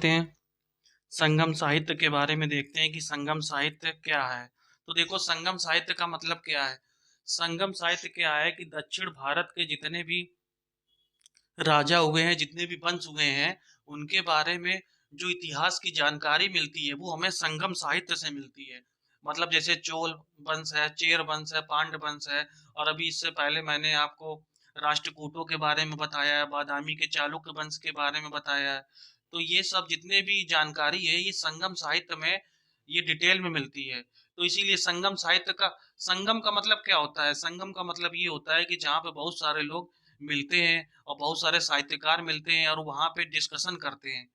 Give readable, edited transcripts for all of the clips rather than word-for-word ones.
करते हैं, संगम साहित्य के बारे में देखते हैं कि संगम साहित्य क्या है। तो देखो, संगम साहित्य का मतलब क्या है। संगम साहित्य क्या है कि दक्षिण भारत के जितने भी राजा हुए हैं, जितने भी वंश हुए हैं, उनके बारे में जो इतिहास की जानकारी मिलती है वो हमें संगम साहित्य से मिलती है। मतलब जैसे चोल वंश है, चेर वंश है, पांड्य वंश है, और अभी इससे पहले मैंने आपको राष्ट्रकूटों के बारे में बताया है, बादामी के चालुक्य वंश के बारे में बताया है। तो ये सब जितने भी जानकारी है ये संगम साहित्य में ये डिटेल में मिलती है। तो इसीलिए संगम साहित्य का, संगम का मतलब क्या होता है। संगम का मतलब ये होता है कि जहाँ पे बहुत सारे लोग मिलते हैं और बहुत सारे साहित्यकार मिलते हैं और वहाँ पे डिस्कशन करते हैं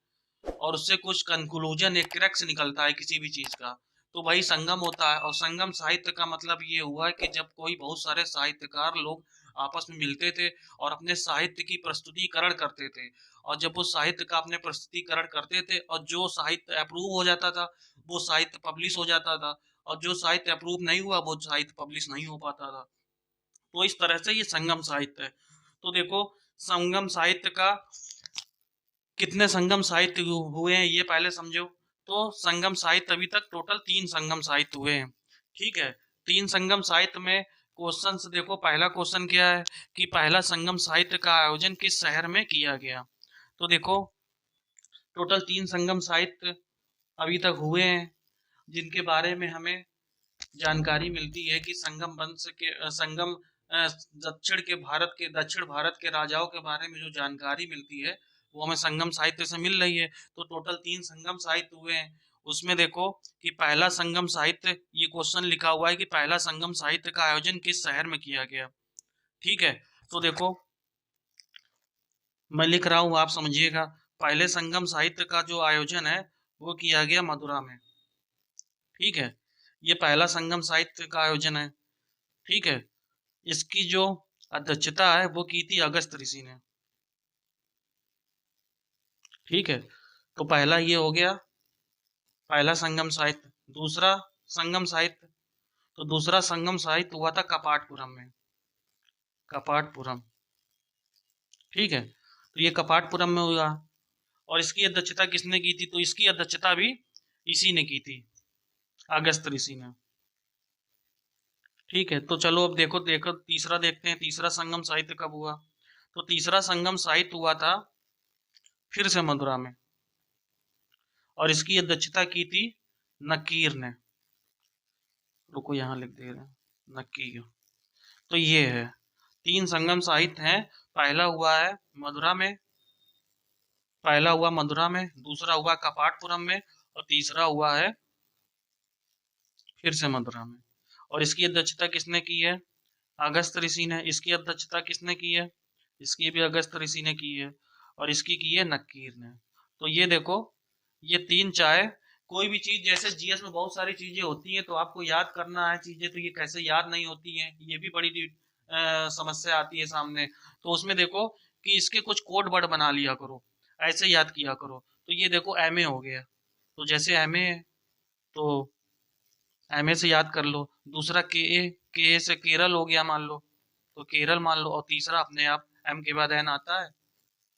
और उससे कुछ कंक्लूजन, एक क्रक्स निकलता है किसी भी चीज का, तो वही संगम होता है। और संगम साहित्य का मतलब ये हुआ है कि जब कोई बहुत सारे साहित्यकार लोग आपस में मिलते थे और अपने साहित्य की प्रस्तुतिकरण करते थे, और जब वो साहित्य का अपने प्रस्तुतिकरण करते थे और जो साहित्य अप्रूव हो जाता था वो साहित्य पब्लिश हो जाता था, और जो साहित्य अप्रूव नहीं हुआ वो साहित्य पब्लिश नहीं हो पाता था। तो इस तरह से ये संगम साहित्य है। तो देखो, संगम साहित्य का कितने संगम साहित्य हुए हैं ये पहले समझो। तो संगम साहित्य अभी तक टोटल 3 संगम साहित्य हुए हैं। ठीक है, 3 संगम साहित्य में क्वेश्चन से देखो, पहला क्वेश्चन क्या है कि पहला संगम साहित्य का आयोजन किस शहर में किया गया। तो देखो, टोटल 3 संगम साहित्य अभी तक हुए हैं जिनके बारे में हमें जानकारी मिलती है कि संगम वंश के संगम दक्षिण भारत के राजाओं के बारे में जो जानकारी मिलती है वो हमें संगम साहित्य से मिल रही है। तो टोटल 3 संगम साहित्य हुए हैं। उसमें देखो कि पहला संगम साहित्य, ये क्वेश्चन लिखा हुआ है कि पहला संगम साहित्य का आयोजन किस शहर में किया गया। ठीक है, तो देखो मैं लिख रहा हूँ, आप समझिएगा। पहले संगम साहित्य का जो आयोजन है वो किया गया मथुरा में। ठीक है, ये पहला संगम साहित्य का आयोजन है। ठीक है, इसकी जो अध्यक्षता है वो की थी अगस्त ऋषि ने। ठीक है, तो पहला ये हो गया, पहला संगम साहित्य। दूसरा संगम साहित्य, तो दूसरा संगम साहित्य हुआ था कपाटपुरम में, कपाटपुरम। ठीक है, तो ये कपाटपुरम में हुआ, और इसकी अध्यक्षता किसने की थी, तो इसकी अध्यक्षता भी इसी ने की थी, अगस्त ऋषि ने। ठीक है, तो चलो अब देखो देखो तीसरा देखते हैं, तीसरा संगम साहित्य कब हुआ। तो तीसरा संगम साहित्य हुआ था फिर से मथुरा में, और इसकी अध्यक्षता की थी नकीर ने। रुको यहाँ लिख दे रहे हैं, नकीर। तो ये है, 3 संगम साहित्य हैं। पहला हुआ है मथुरा में, पहला हुआ मथुरा में, दूसरा हुआ कपाटपुरम में, और तीसरा हुआ है फिर से मथुरा में। और इसकी अध्यक्षता किसने की है, अगस्त ऋषि ने। इसकी अध्यक्षता किसने की है, इसकी भी अगस्त ऋषि ने की है, और इसकी की है नक्कीर ने। तो ये देखो, ये 3 चाहे कोई भी चीज, जैसे जीएस में बहुत सारी चीजें होती हैं तो आपको याद करना है चीजें, तो ये कैसे याद नहीं होती हैं, ये भी बड़ी समस्या आती है सामने। तो उसमें देखो कि इसके कुछ कोड वर्ड बना लिया करो, ऐसे याद किया करो। तो ये देखो एमए हो गया, तो जैसे एमए है तो एमए से याद कर लो। दूसरा के से केरल हो गया मान लो, तो केरल मान लो। और तीसरा अपने आप एम के बाद एन आता है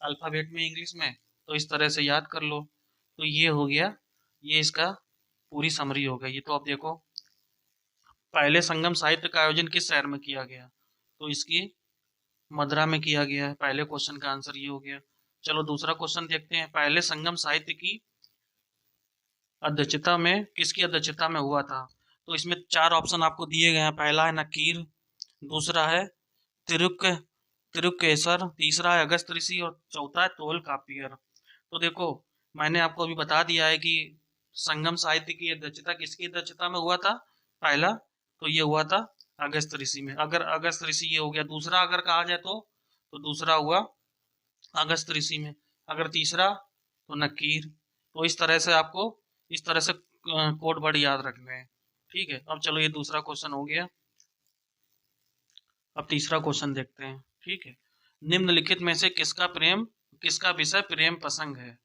अल्फाबेट में, इंग्लिश में, तो इस तरह से याद कर लो। तो ये हो गया, ये इसका पूरी समरी हो गई। ये तो अब देखो, पहले संगम साहित्य का आयोजन किस शहर में किया गया, तो इसकी मदुरा में किया गया है। पहले क्वेश्चन का आंसर ये हो गया। चलो दूसरा क्वेश्चन देखते हैं, पहले संगम साहित्य की अध्यक्षता में, किसकी अध्यक्षता में हुआ था। तो इसमें 4 ऑप्शन आपको दिए गए हैं। पहला है नकीर, दूसरा है तिरुक तिरुकेसर, तीसरा है अगस्त ऋषि, और चौथा है तोल कापियर। तो देखो, मैंने आपको अभी बता दिया है कि संगम साहित्य की अध्यक्षता किसकी अध्यक्षता में हुआ था। पहला तो ये हुआ था अगस्त ऋषि में, अगर अगस्त ऋषि ये हो गया। दूसरा अगर कहा जाए तो दूसरा हुआ अगस्त ऋषि में। अगर तीसरा तो नकीर। तो इस तरह से आपको, इस तरह से कोड वर्ड याद रखने हैं। ठीक है, अब चलो ये दूसरा क्वेश्चन हो गया। अब तीसरा क्वेश्चन देखते हैं। ठीक है, निम्नलिखित में से किसका विषय प्रेम प्रसंग है।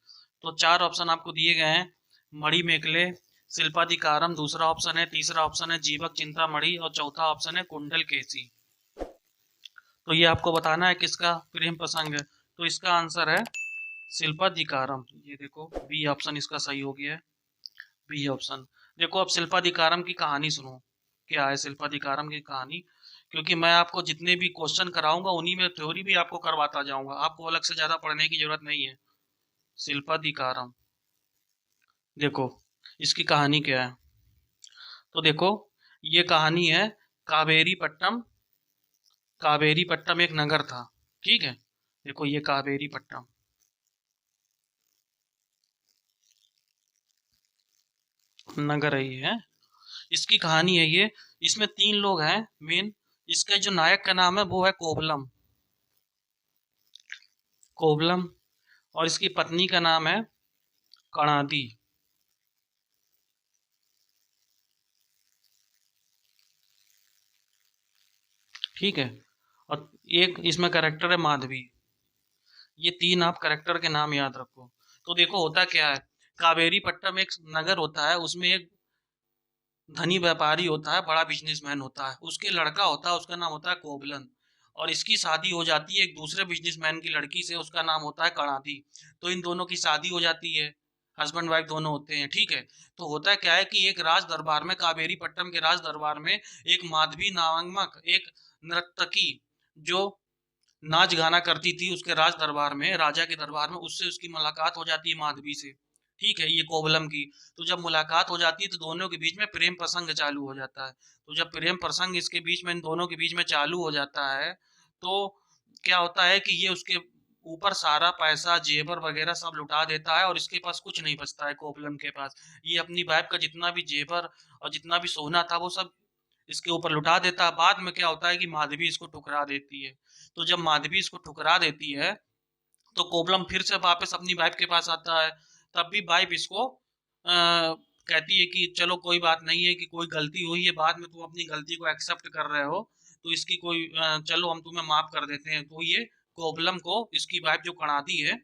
तो 4 ऑप्शन आपको दिए गए हैं, मणि मेखले, शिल्पाधिकारम दूसरा ऑप्शन है, तीसरा ऑप्शन है जीवक चिंतामणि, और चौथा ऑप्शन है कुंडल केसी। तो ये आपको बताना है किसका प्रेम प्रसंग है। तो इसका आंसर है शिल्पाधिकारम, ये देखो बी ऑप्शन इसका सही हो गया है, बी ऑप्शन। देखो अब शिल्पाधिकारम की कहानी सुनो, क्या है शिल्पाधिकारम की कहानी, क्योंकि मैं आपको जितने भी क्वेश्चन कराऊंगा उन्हीं में थ्योरी भी आपको करवाता जाऊंगा, आपको अलग से ज्यादा पढ़ने की जरूरत नहीं है। शिल्पाधिकारम, देखो इसकी कहानी क्या है, तो देखो ये कहानी है कावेरी पट्टम। कावेरी पट्टम एक नगर था, ठीक है। देखो ये कावेरी पट्टम नगर है, ये है, इसकी कहानी है ये। इसमें तीन लोग हैं मेन। इसके जो नायक का नाम है वो है कोवलम। कोवलम। और इसकी पत्नी का नाम है कणादी। ठीक है। और एक इसमें करेक्टर है माधवी। ये तीन आप करेक्टर के नाम याद रखो। तो देखो होता क्या है, कावेरी पट्टम एक नगर होता है, उसमें एक धनी व्यापारी होता है, बड़ा बिजनेसमैन होता है, उसके लड़का होता है, उसका नाम होता है कोबलन। और इसकी शादी हो जाती है एक दूसरे बिजनेसमैन की लड़की से, उसका नाम होता है कणादी। तो इन दोनों की शादी हो जाती है, हस्बैंड वाइफ दोनों होते हैं, ठीक है। तो होता क्या है कि एक राज दरबार में, कावेरी पट्टम के राज दरबार में, एक माधवी नामक एक नर्तकी जो नाच गाना करती थी उसके राज दरबार में, राजा के दरबार में, उससे उसकी मुलाकात हो जाती है माधवी से, ठीक है, ये कोवलम की। तो जब मुलाकात हो जाती है तो दोनों के बीच में प्रेम प्रसंग चालू हो जाता है। तो जब प्रेम प्रसंग इसके बीच में, इन दोनों के बीच में चालू हो जाता है, तो क्या होता है कि ये उसके ऊपर सारा पैसा जेवर वगैरह सब लुटा देता है, और इसके पास कुछ नहीं बचता है कोवलम के पास। ये अपनी वाइफ का जितना भी जेवर और जितना भी सोना था वो सब इसके ऊपर लुटा देता है। बाद में क्या होता है कि माधवी इसको ठुकरा देती है। तो जब माधवी इसको ठुकरा देती है तो कोबलम फिर से वापस अपनी वाइफ के पास आता है। तब भी वाइफ इसको कहती है कि चलो कोई बात नहीं है, कि कोई गलती हुई है, बाद में तुम अपनी गलती को एक्सेप्ट कर रहे हो, तो इसकी कोई चलो हम तुम्हें माफ कर देते हैं। तो ये कोबलम को इसकी वाइफ जो कणादी है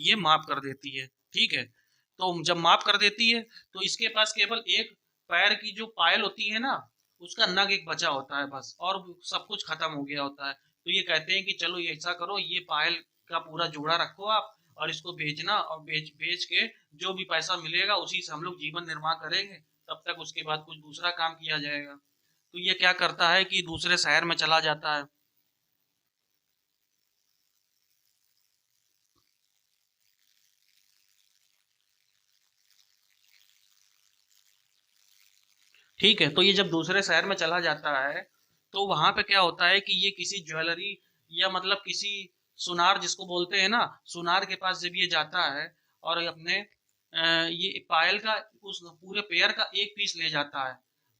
ये माफ कर देती है, ठीक है। तो जब माफ कर देती है तो इसके पास केवल एक पैर की जो पायल होती है ना, उसका नग एक बचा होता है बस, और सब कुछ खत्म हो गया होता है। तो ये कहते हैं कि चलो ये ऐसा करो, ये पायल का पूरा जोड़ा रखो आप, और इसको बेचना, और बेच बेच के जो भी पैसा मिलेगा उसी से हम लोग जीवन निर्वाह करेंगे। तब तक उसके बाद कुछ दूसरा काम किया जाएगा। तो ये क्या करता है कि दूसरे शहर में चला जाता है। ठीक है। तो ये जब दूसरे शहर में चला जाता है तो वहां पे क्या होता है कि ये किसी ज्वेलरी या मतलब किसी सुनार जिसको बोलते हैं ना, सुनार के पास जब ये जाता है और अपने ये पायल का उस पूरे पेयर का एक पीस ले जाता है।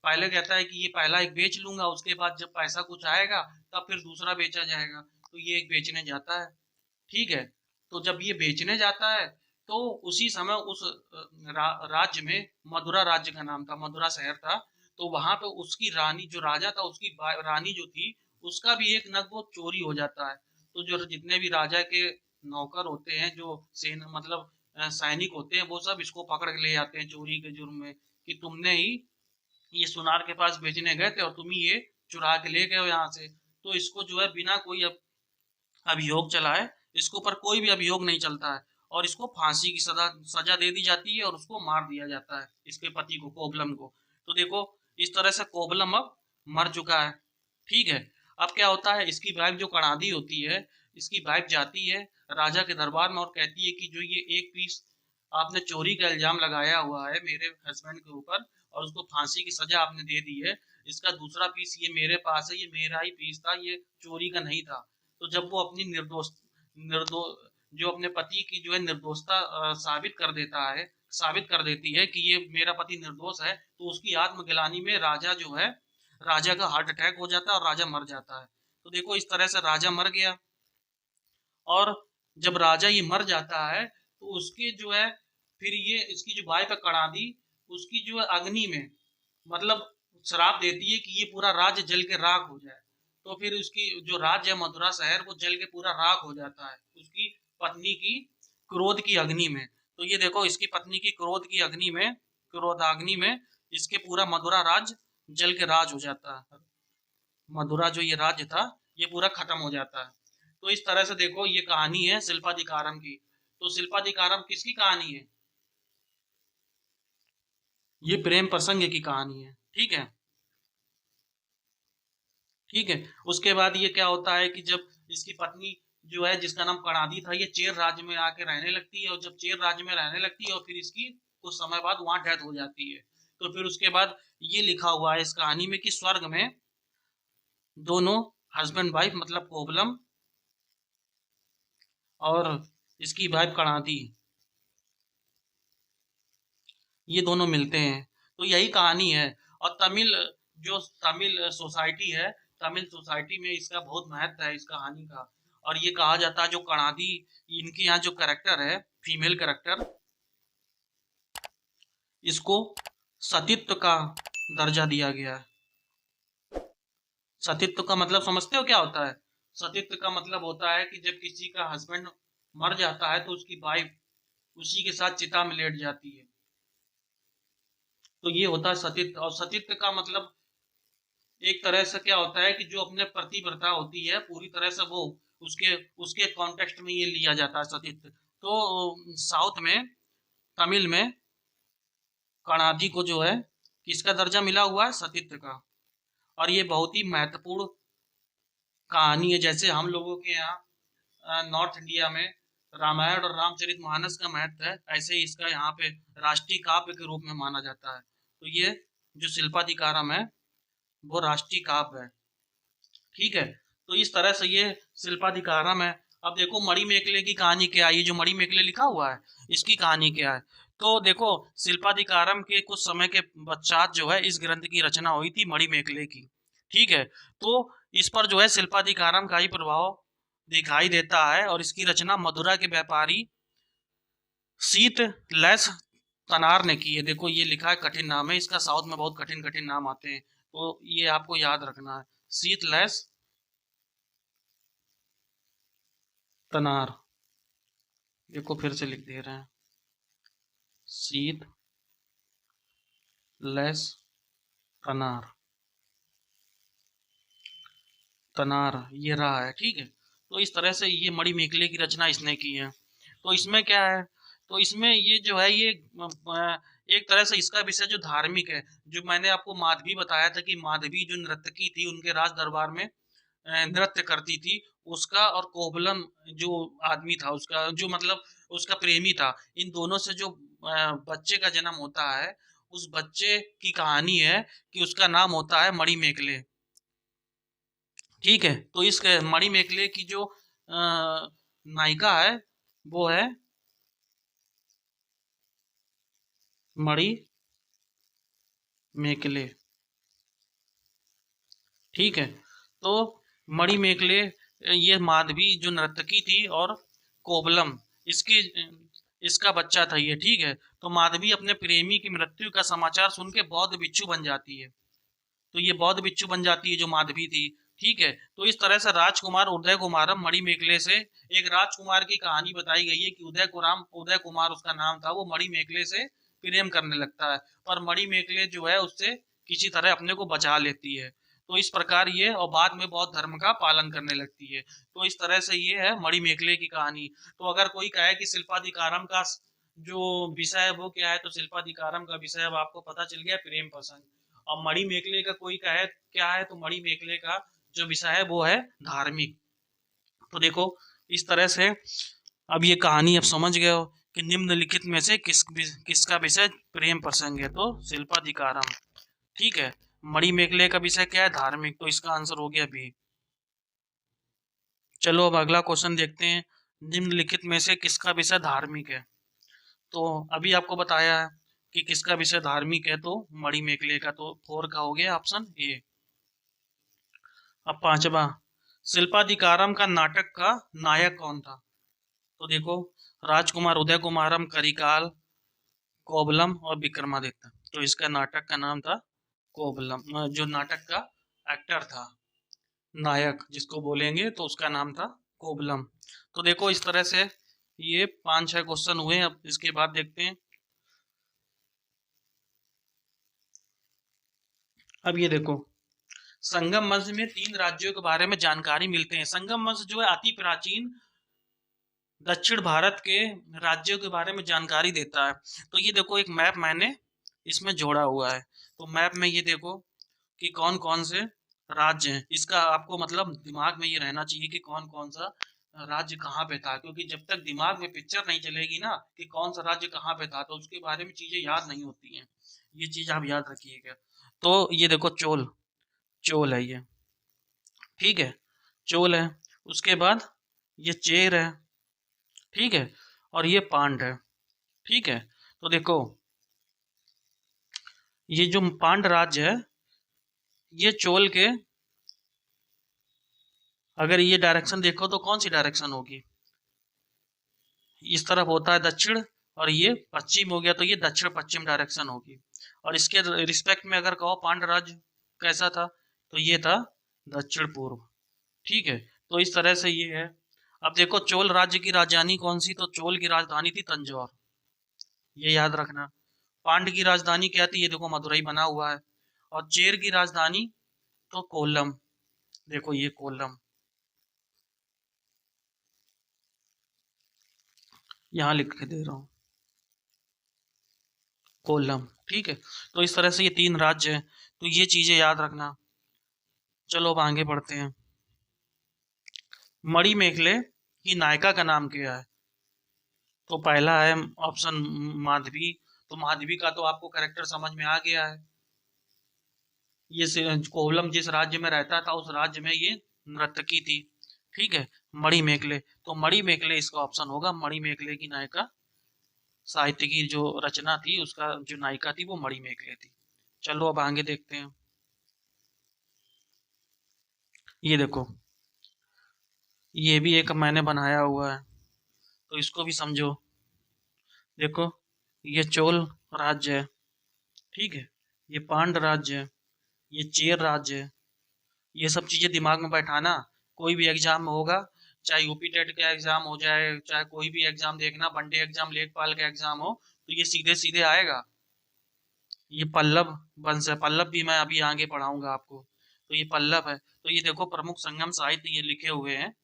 पहले कहता है कि ये पहला एक बेच लूंगा, उसके बाद जब पैसा कुछ आएगा तब फिर दूसरा बेचा जाएगा। तो ये एक बेचने जाता है, ठीक है। तो जब ये बेचने जाता है तो उसी समय उस राज्य में, मदुरा राज्य का नाम था, मदुरा शहर था, तो वहां पे उसकी रानी, जो राजा था उसकी रानी जो थी, उसका भी एक नग वो चोरी हो जाता है। तो जो जितने भी राजा के नौकर होते हैं, जो सेना मतलब सैनिक होते हैं, वो सब इसको पकड़ के ले जाते हैं चोरी के जुर्म में, कि तुमने ही ये सुनार के पास बेचने गए थे और तुम ही ये चुरा के ले गए हो यहाँ से। तो इसको जो है बिना कोई अभियोग चलाए, इसके ऊपर कोई भी अभियोग नहीं चलता है, और इसको फांसी की सजा सजा दे दी जाती है और उसको मार दिया जाता है, इसके पति को, कोबलम को। तो देखो इस तरह से कोबलम अब मर चुका है, ठीक है। अब क्या होता है, इसकी वाइफ जो कणादी होती है, इसकी वाइफ जाती है राजा के दरबार में और कहती है कि जो ये एक पीस आपने चोरी का इल्जाम लगाया हुआ है मेरे हस्बैंड के ऊपर, और उसको फांसी की सजा आपने दे दी है, इसका दूसरा पीस ये मेरे पास है, ये मेरा ही पीस था, ये चोरी का नहीं था। तो जब वो अपनी निर्दो जो अपने पति की जो है निर्दोषता साबित कर देता है, साबित कर देती है कि ये मेरा पति निर्दोष है, तो उसकी आत्मग्लानि में राजा जो है, राजा का हार्ट अटैक हो जाता है और राजा मर जाता है। तो देखो इस तरह से राजा मर गया। और जब राजा ये मर जाता है तो उसके जो है, फिर ये इसकी जो वाइफ है कणादी, उसकी जो है अग्नि में मतलब श्राप देती है कि ये पूरा राज्य जल के राख हो जाए। तो फिर उसकी जो राज्य है मथुरा शहर, वो जल के पूरा राख हो जाता है उसकी पत्नी की क्रोध की अग्नि में। तो ये देखो इसकी पत्नी की क्रोध की अग्नि में, क्रोधाग्नि में, इसके पूरा मथुरा राज्य जल के राज हो जाता है। मथुरा जो ये राज्य था ये पूरा खत्म हो जाता है। तो इस तरह से देखो ये कहानी है शिल्पाधिकारम की। तो शिल्पाधिकारम किसकी कहानी है? ये प्रेम प्रसंग की कहानी है। ठीक है, ठीक है। उसके बाद ये क्या होता है कि जब इसकी पत्नी जो है, जिसका नाम कणादी था, ये चेर राज्य में आके रहने लगती है, और जब चेर राज्य में रहने लगती है और फिर इसकी कुछ समय बाद वहां डेथ हो जाती है। तो फिर उसके बाद ये लिखा हुआ है इस कहानी में कि स्वर्ग में दोनों हस्बैंड वाइफ, मतलब कोबलम और इसकी वाइफ कणादी, ये दोनों मिलते हैं। तो यही कहानी है। और तमिल, जो तमिल सोसाइटी है, तमिल सोसाइटी में इसका बहुत महत्व है इस कहानी का। और ये कहा जाता है जो कणादी, इनके यहाँ जो करेक्टर है, फीमेल करेक्टर, इसको सतीत्व का दर्जा दिया गया है। सतीत्व का मतलब समझते हो क्या होता है? सतीत्व का मतलब होता है कि जब किसी का हस्बैंड मर जाता है तो उसकी वाइफ उसी के साथ चिता में लेट जाती है। तो ये होता है सतीत्व। और सतीत्व का मतलब एक तरह से क्या होता है कि जो अपने प्रतिव्रता होती है पूरी तरह से, वो उसके उसके कॉन्टेक्स्ट में ये लिया जाता है सतीत्व। तो साउथ में, तमिल में कणादी को जो है किसका दर्जा मिला हुआ है? सतीत्व का। और ये बहुत ही महत्वपूर्ण कहानी है। जैसे हम लोगों के यहाँ नॉर्थ इंडिया में रामायण और रामचरितमानस का महत्व है, ऐसे ही इसका यहाँ पे राष्ट्रीय काव्य के रूप में माना जाता है। तो ये जो शिल्पाधिकारम है वो राष्ट्रीय काव्य है। ठीक है, तो इस तरह से ये शिल्पाधिकारम है। अब देखो मणि मेखले की कहानी क्या है, ये जो मणि मेखले लिखा हुआ है इसकी कहानी क्या है। तो देखो शिल्पाधिकारम के कुछ समय के पश्चात जो है इस ग्रंथ की रचना हुई थी मणि मेखले की। ठीक है, तो इस पर जो है शिल्पाधिकारम का ही प्रभाव दिखाई देता है। और इसकी रचना मदुरा के व्यापारी शीत लैस तनार ने की है। देखो ये लिखा है, कठिन नाम है इसका, साउथ में बहुत कठिन कठिन नाम आते हैं, तो ये आपको याद रखना है। शीत लैस तनार, देखो फिर से लिख दे रहे हैं, शीत लैस तनार, तनार ये रहा है। ठीक है, तो इस तरह से ये मणि मेखले की रचना इसने की है। तो इसमें क्या है, तो इसमें ये जो है ये एक तरह से इसका विषय जो धार्मिक है, जो मैंने आपको माधवी बताया था कि माधवी जो नर्तकी थी उनके राज दरबार में नृत्य करती थी, उसका, और कोवलम जो आदमी था उसका, जो मतलब उसका प्रेमी था, इन दोनों से जो बच्चे का जन्म होता है, उस बच्चे की कहानी है कि उसका नाम होता है मणि मेखले। ठीक है, तो इस मणि मेखले की जो नायिका है वो है मणि मेखले। ठीक है, तो मणि मेखले, ये माधवी जो नर्तकी थी, और कोबलम इसकी, इसका बच्चा था ये। ठीक है, तो माधवी अपने प्रेमी की मृत्यु का समाचार सुन के बौद्ध भिक्षु बन जाती है। तो ये बौद्ध भिक्षु बन जाती है जो माधवी थी। ठीक है, तो इस तरह से राजकुमार उदय कुमारम मणि मेखले से, एक राजकुमार की कहानी बताई गई है कि उदय कुमार उसका नाम था, वो मणि मेखले से प्रेम करने लगता है, पर मणि मेखले जो है उससे किसी तरह अपने को बचा लेती है। तो इस प्रकार ये, और बाद में बौद्ध धर्म का पालन करने लगती है। तो इस तरह से ये है मणि मेखले की कहानी। तो अगर कोई कहे कि शिल्पाधिकारम का जो विषय है वो क्या है, तो शिल्पाधिकारम का विषय अब आपको पता चल गया, प्रेम प्रसंग। और मणि मेखले का कोई कहे क्या है, तो मणि मेखले का जो विषय है वो है धार्मिक। तो देखो इस तरह से अब ये कहानी अब समझ गए हो कि निम्नलिखित में से किसका विषय प्रेम प्रसंग है, तो शिल्पाधिकारम। ठीक है, मणि मेखले का विषय क्या है? धार्मिक। तो इसका आंसर हो गया बी। चलो अब अगला क्वेश्चन देखते हैं, निम्नलिखित में से किसका विषय धार्मिक है। तो अभी आपको बताया है कि किसका विषय धार्मिक है, तो मणि मेखले का, तो 4 का हो गया ऑप्शन ए। अब पांचवा, शिल्पाधिकारम का नाटक का नायक कौन था? तो देखो राजकुमार उदय कुमारम, करिकाल, कोबलम और विक्रमादित्य। तो इसका नाटक का नाम था कोबलम। जो नाटक का एक्टर था, नायक जिसको बोलेंगे, तो उसका नाम था कोबलम। तो देखो इस तरह से ये 5-6 क्वेश्चन हुए। अब इसके बाद देखते हैं, अब ये देखो संगम वंश में 3 राज्यों के बारे में जानकारी मिलते हैं। संगम वंश जो है अति प्राचीन दक्षिण भारत के राज्यों के बारे में जानकारी देता है। तो ये देखो एक मैप मैंने इसमें जोड़ा हुआ है। तो मैप में ये देखो कि कौन कौन से राज्य हैं। इसका आपको मतलब दिमाग में ये रहना चाहिए कि कौन कौन सा राज्य कहाँ पे था, क्योंकि जब तक दिमाग में पिक्चर नहीं चलेगी ना कि कौन सा राज्य कहाँ पे था, तो उसके बारे में चीजें याद नहीं होती हैं। ये चीज आप याद रखिएगा। तो ये देखो चोल, चोल है ये, ठीक है, चोल है। उसके बाद ये चेर है, ठीक है, और ये पांड है, ठीक है। तो देखो ये जो पांड राज्य है, ये चोल के, अगर ये डायरेक्शन देखो तो कौन सी डायरेक्शन होगी, इस तरफ होता है दक्षिण, और ये पश्चिम हो गया, तो ये दक्षिण पश्चिम डायरेक्शन होगी। और इसके रिस्पेक्ट में अगर कहो पांड राज्य कैसा था, तो ये था दक्षिण पूर्व, ठीक है। तो इस तरह से ये है। अब देखो चोल राज्य की राजधानी कौन सी, तो चोल की राजधानी थी तंजौर, ये याद रखना। पांड की राजधानी क्या थी, ये देखो मदुरई बना हुआ है। और चेर की राजधानी तो कोल्लम, देखो ये कोल्लम, यहाँ लिख के दे रहा हूँ, कोल्लम, ठीक है। तो इस तरह से ये तीन राज्य हैं, तो ये चीजें याद रखना। चलो अब आगे बढ़ते हैं। मणि मेखले की नायिका का नाम क्या है, तो पहला है ऑप्शन माधवी। तो माधवी का तो आपको करेक्टर समझ में आ गया है। ये कोवलम जिस राज्य में रहता था उस राज्य में ये नर्तकी थी, ठीक है। मणि मेखले, तो मणि मेखले इसका ऑप्शन होगा। मणि मेखले की नायिका, साहित्य की जो रचना थी उसका जो नायिका थी वो मणि मेखले थी। चलो अब आगे देखते हैं। ये देखो ये भी एक मैंने बनाया हुआ है, तो इसको भी समझो। देखो ये चोल राज्य है, ठीक है, ये पांड राज्य है, ये चेर राज्य है। ये सब चीजें दिमाग में बैठाना। कोई भी एग्जाम में होगा, चाहे यूपी टेट का एग्जाम हो जाए, चाहे कोई भी एग्जाम देखना, वनडे एग्जाम, लेखपाल का एग्जाम हो, तो ये सीधे सीधे आएगा। ये पल्लव वंश है, पल्लव भी मैं अभी आगे पढ़ाऊंगा आपको। तो ये पल्लव है। तो ये देखो प्रमुख संगम साहित्य ये लिखे हुए हैं।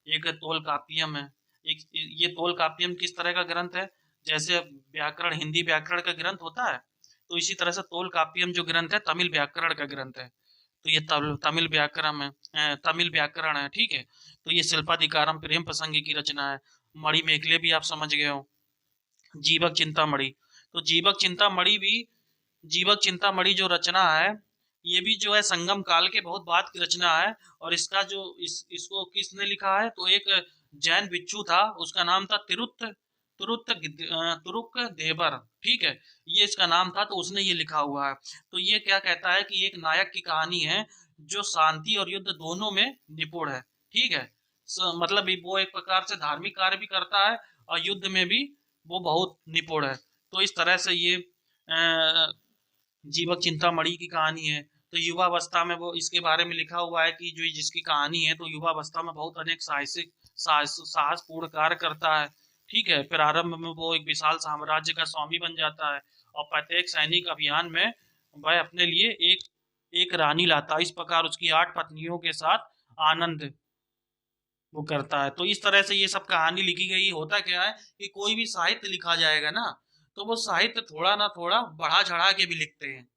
एक तोल कापियम है। एक ये तोल कापियम किस तरह का ग्रंथ है, जैसे व्याकरण, हिंदी व्याकरण का ग्रंथ होता है, तो इसी तरह से तोल कापियम जो ग्रंथ है तमिल व्याकरण का ग्रंथ है। तो ये तमिल व्याकरण है, तमिल व्याकरण है, ठीक है। तो ये शिल्पाधिकारम प्रेम प्रसंग की रचना है। मणि मेखले भी आप समझ गए हो। जीवक चिंतामणि, तो जीवक चिंतामणि भी, जीवक चिंतामणि जो रचना है, ये भी जो है संगम काल के बहुत बाद की रचना है। और इसका जो इसको किसने लिखा है, तो एक जैन भिक्षु था, उसका नाम था तिरुत्त तुरुत्त तुरुक देवर, ठीक है। ये इसका नाम था, तो उसने ये लिखा हुआ है। तो ये क्या कहता है कि एक नायक की कहानी है जो शांति और युद्ध दोनों में निपुण है, ठीक है। मतलब वो एक प्रकार से धार्मिक कार्य भी करता है और युद्ध में भी वो बहुत निपुण है। तो इस तरह से ये जीवक चिंतामणि की कहानी है। तो युवावस्था में वो इसके बारे में लिखा हुआ है कि जो जिसकी कहानी है, तो युवावस्था में बहुत अनेक साहसिक साहसपूर्ण कार्य करता है, ठीक है। प्रारंभ में वो एक विशाल साम्राज्य का स्वामी बन जाता है, और प्रत्येक सैनिक अभियान में वह अपने लिए एक एक रानी लाता है। इस प्रकार उसकी 8 पत्नियों के साथ आनंद वो करता है। तो इस तरह से ये सब कहानी लिखी गई। होता क्या है कि कोई भी साहित्य लिखा जाएगा ना, तो वो साहित्य थोड़ा ना थोड़ा बढ़ा चढ़ा के भी लिखते हैं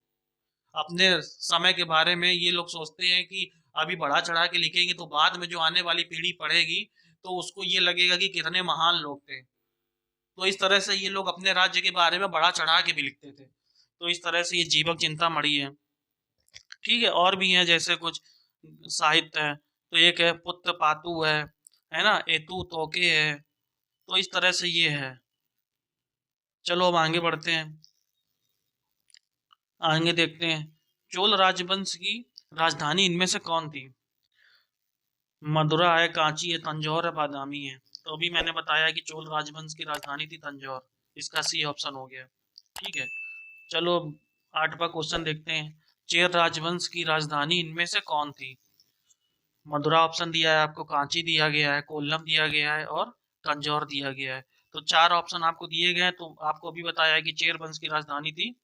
अपने समय के बारे में। ये लोग सोचते हैं कि अभी बढ़ा चढ़ा के लिखेंगे तो बाद में जो आने वाली पीढ़ी पढ़ेगी तो उसको ये लगेगा कि कितने महान लोग थे। तो इस तरह से ये लोग अपने राज्य के बारे में बढ़ा चढ़ा के भी लिखते थे। तो इस तरह से ये जीवक चिंतामणि है, ठीक है। और भी है जैसे कुछ साहित्य है, तो एक है पुत्र पातु है ना, एतु तोके है। तो इस तरह से ये है। चलो अब आगे बढ़ते हैं। आगे देखते हैं चोल राजवंश की राजधानी इनमें से कौन थी। मदुरा है, कांची है, तंजौर है, बादामी है। तो अभी मैंने बताया कि चोल राजवंश की राजधानी थी तंजौर, इसका सी ऑप्शन हो गया, ठीक है। चलो 8वां क्वेश्चन देखते हैं। चेर राजवंश की राजधानी इनमें से कौन थी। मदुरा ऑप्शन दिया है आपको, कांची दिया गया है, कोल्लम दिया गया है, और तंजौर दिया गया है। तो 4 ऑप्शन आपको दिए गए हैं। तो आपको अभी बताया है कि चेर वंश की राजधानी थी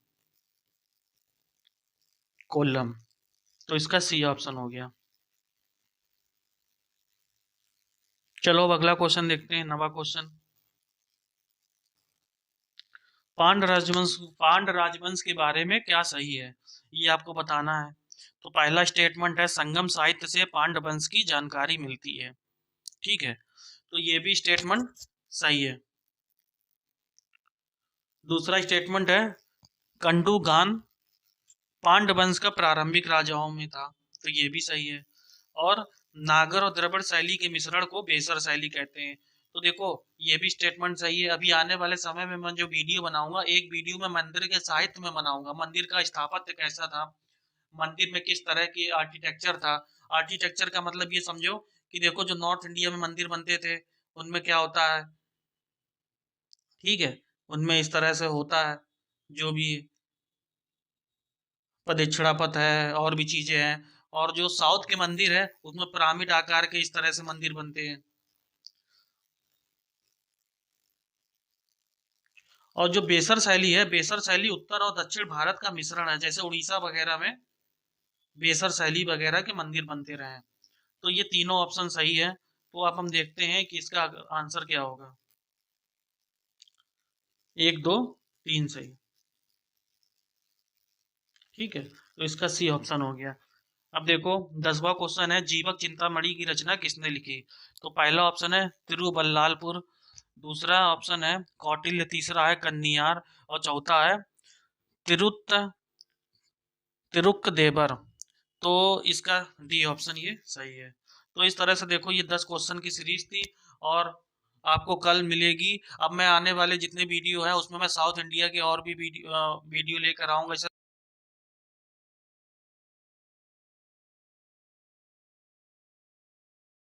कोल्लम, तो इसका सी ऑप्शन हो गया। चलो अब अगला क्वेश्चन देखते हैं, नवा क्वेश्चन। पांड राजवंश के बारे में क्या सही है, ये आपको बताना है। तो पहला स्टेटमेंट है, संगम साहित्य से पांड वंश की जानकारी मिलती है। ठीक है, तो ये भी स्टेटमेंट सही है। दूसरा स्टेटमेंट है, कंडू गान पांड वंश का प्रारंभिक राजाओं में था, तो ये भी सही है। और नागर और द्रविड़ शैली के मिश्रण को बेसर शैली कहते हैं, तो देखो ये भी स्टेटमेंट सही है। अभी आने वाले समय में मैं जो वीडियो बनाऊंगा, एक वीडियो में मंदिर के साहित्य में बनाऊंगा, मंदिर का स्थापत्य कैसा था, मंदिर में किस तरह की आर्किटेक्चर था। आर्किटेक्चर का मतलब ये समझो कि देखो जो नॉर्थ इंडिया में मंदिर बनते थे उनमें क्या होता है, ठीक है, उनमें इस तरह से होता है, जो भी प्रदक्षिणा पथ है और भी चीजें हैं। और जो साउथ के मंदिर है उसमें पिरामिड आकार के इस तरह से मंदिर बनते हैं। और जो बेसर शैली है, बेसर शैली उत्तर और दक्षिण भारत का मिश्रण है, जैसे उड़ीसा वगैरह में बेसर शैली वगैरह के मंदिर बनते रहे हैं। तो ये तीनों ऑप्शन सही है। तो अब हम देखते हैं कि इसका आंसर क्या होगा। एक, दो, तीन सही। ठीक है, तो इसका सी ऑप्शन हो गया। अब देखो 10वां क्वेश्चन है, जीवक चिंतामणि की रचना किसने लिखी। तो पहला ऑप्शन है तिरुवल्लालपुर, दूसरा ऑप्शन है कौटिल्य, तीसरा है कन्नियार, और चौथा है तिरुत्त तिरुक्कदेवर। तो इसका डी ऑप्शन ये सही है। तो इस तरह से देखो ये 10 क्वेश्चन की सीरीज थी, और आपको कल मिलेगी। अब मैं आने वाले जितने वीडियो है उसमें मैं साउथ इंडिया के और भी वीडियो लेकर आऊंगा।